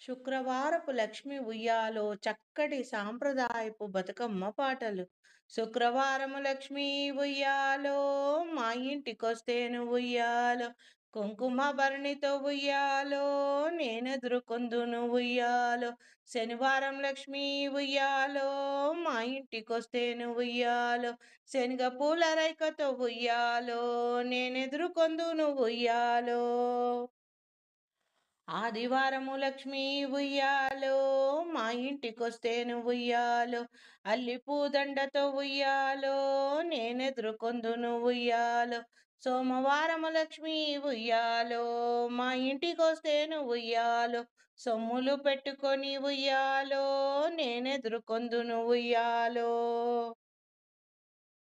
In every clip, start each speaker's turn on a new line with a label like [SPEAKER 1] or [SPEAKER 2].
[SPEAKER 1] శుక్రవారపు లక్ష్మి ఉయ్యాలో చక్కటి సాంప్రదాయపు బతుకమ్మ పాటలు. శుక్రవారము లక్ష్మి ఉయ్యాలో, మా ఇంటికొస్తేను ఉయ్యాలో, కుంకుమ భరణితో ఉయ్యాలో, నేనెదురుకొందును ఉయ్యాలో. శనివారం లక్ష్మి ఉయ్యాలో, మా ఇంటికొస్తేను ఉయ్యాలో, శనగ పూల రైకతో ఉయ్యాలో, నేనెదురుకొందును ఉయ్యాలో. ఆదివారము లక్ష్మి ఉయ్యాలో, మా ఇంటికొస్తేను ఉయ్యాలో, అల్లి పూదండతో ఉయ్యాలో, నేనెదురుకొందును ఉయ్యాలో. సోమవారము లక్ష్మి ఉయ్యాలో, మా ఇంటికొస్తేను ఉయ్యాలో, సొమ్ములు పెట్టుకొని ఉయ్యాలో, నేనెదురుకొందును ఉయ్యాలో.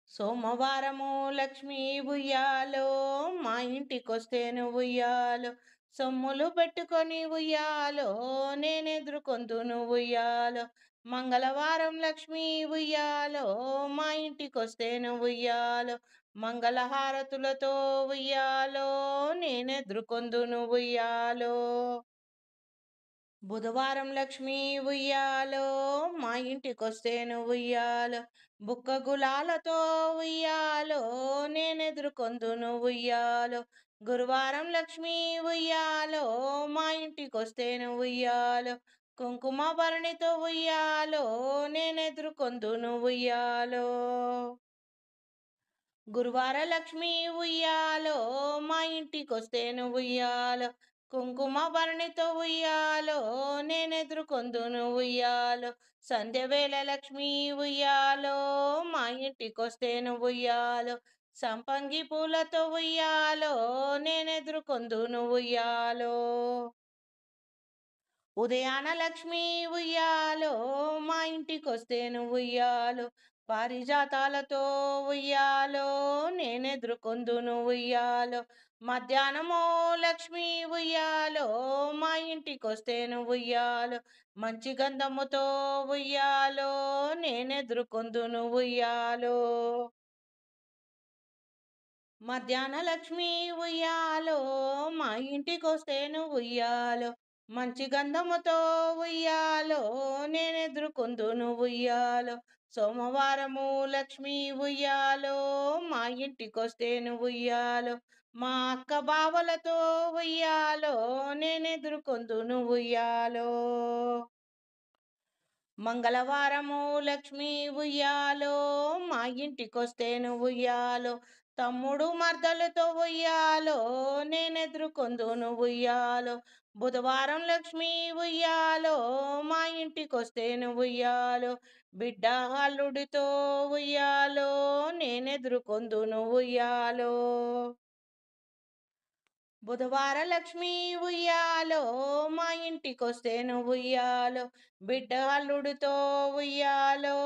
[SPEAKER 1] సోమవారము లక్ష్మి ఉయ్యాలో, మా ఇంటికొస్తేను ఉయ్యాలో, సొమ్ములు పెట్టుకొని ఉయ్యాలో, నేనెదురుకొందును ఉయ్యాలో. మంగళవారం లక్ష్మి ఉయ్యాలో, మా ఇంటికొస్తేను ఉయ్యాలో, మంగళహారతులతో ఉయ్యాలో, నేనెదురుకొందును ఉయ్యాలో. బుధవారం లక్ష్మి ఉయ్యాలో, మా ఇంటికొస్తేను ఉయ్యాలో, బుక్క గులాలతో ఉయ్యాలో, నేనెదురుకొందును ఉయ్యాలో. గురువారం లక్ష్మి ఉయ్యాలో, మా ఇంటికొస్తేను ఉయ్యాలో, కుంకుమ భరణితో ఉయ్యాలో, నేనెదురుకొందును ఉయ్యాలో. గురువార లక్ష్మి ఉయ్యాలో, మా ఇంటికొస్తేను ఉయ్యాలో, కుంకుమ భరణితో ఉయ్యాలో, నేనెదురుకొందును ఉయ్యాలో. సంధ్యవేళ లక్ష్మి ఉయ్యాలో, మా ఇంటికొస్తేను ఉయ్యాలో, సంపంగి పూలతో ఉయ్యాలో, నేనెదురుకొందును ఉయ్యాలో. ఉదయాన లక్ష్మి ఉయ్యాలో, మా ఇంటికొస్తేను ఉయ్యాలో, పారిజాతాలతో ఉయ్యాలో, నేనెదురుకొందును ఉయ్యాలో. మధ్యాహ్నమో లక్ష్మి ఉయ్యాలో, మా ఇంటికొస్తేను ఉయ్యాలో, మంచి గంధముతో ఉయ్యాలో, నేనెదురుకొందును ఉయ్యాలో. మధ్యాహ్న లక్ష్మి ఉయ్యాలో, మా ఇంటికొస్తేను ఉయ్యాలో, మంచి గంధముతో ఉయ్యాలో, నేనెదురుకొందును ఉయ్యాలో. సోమవారము లక్ష్మి ఉయ్యాలో, మా ఇంటికొస్తేను ఉయ్యాలో, మా అక్క బావలతో ఉయ్యాలో, నేనెదురుకొందును ఉయ్యాలో. మంగళవారము లక్ష్మి ఉయ్యాలో, మా ఇంటికొస్తేను ఉయ్యాలో, తమ్ముడు మర్దలతో ఉయ్యాలో, నేనెదురుకొందును ఉయ్యాలో. బుధవారం లక్ష్మి ఉయ్యాలో, మా ఇంటికొస్తేను ఉయ్యాలో, బిడ్డ అల్లుడితో ఉయ్యాలో, నేనెదురుకొందును ఉయ్యాలో. బుధవార లక్ష్మి ఉయ్యాలో, మా ఇంటికొస్తేను ఉయ్యాలో, బిడ్డ అల్లుడితో ఉయ్యాలో,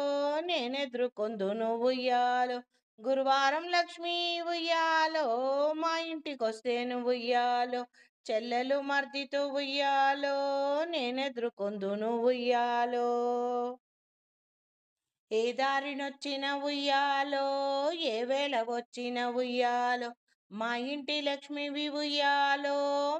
[SPEAKER 1] నేనెదురుకొందును ఉయ్యాలో. గురువారం లక్ష్మి ఉయ్యాలో, మా ఇంటికొస్తేను ఉయ్యాలో, చెల్లెలు మర్దితో ఉయ్యాలో, నేనెదురుకొందును ఉయ్యాలో. ఏ దారినొచ్చిన ఉయ్యాలో, ఏ వేళ వచ్చిన ఉయ్యాలో, మా ఇంటి లక్ష్మివి ఉయ్యాలో,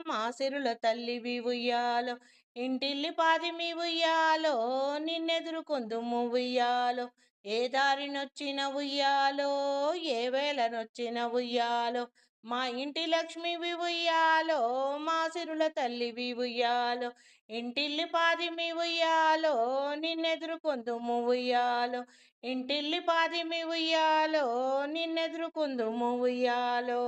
[SPEAKER 1] మా సిరుల తల్లివి ఉయ్యాలో, ఇంటిల్లి పాదిమి ఉయ్యాలో, నిన్నెదురుకొందుము ఉయ్యాలో. ఏ దారినొచ్చిన ఉయ్యాలో, ఏ వేళనొచ్చిన ఉయ్యాలో, మా ఇంటి లక్ష్మివి ఉయ్యాలో, మా సిరుల తల్లివి ఉయ్యాలో, ఇంటిల్లి పాదిమి ఉయ్యాలో, నిన్నెదురుకొందుము ఉయ్యాలో. ఇంటిల్లి పాదిమి ఉయ్యాలో, నిన్నెదురుకొందుము ఉయ్యాలో.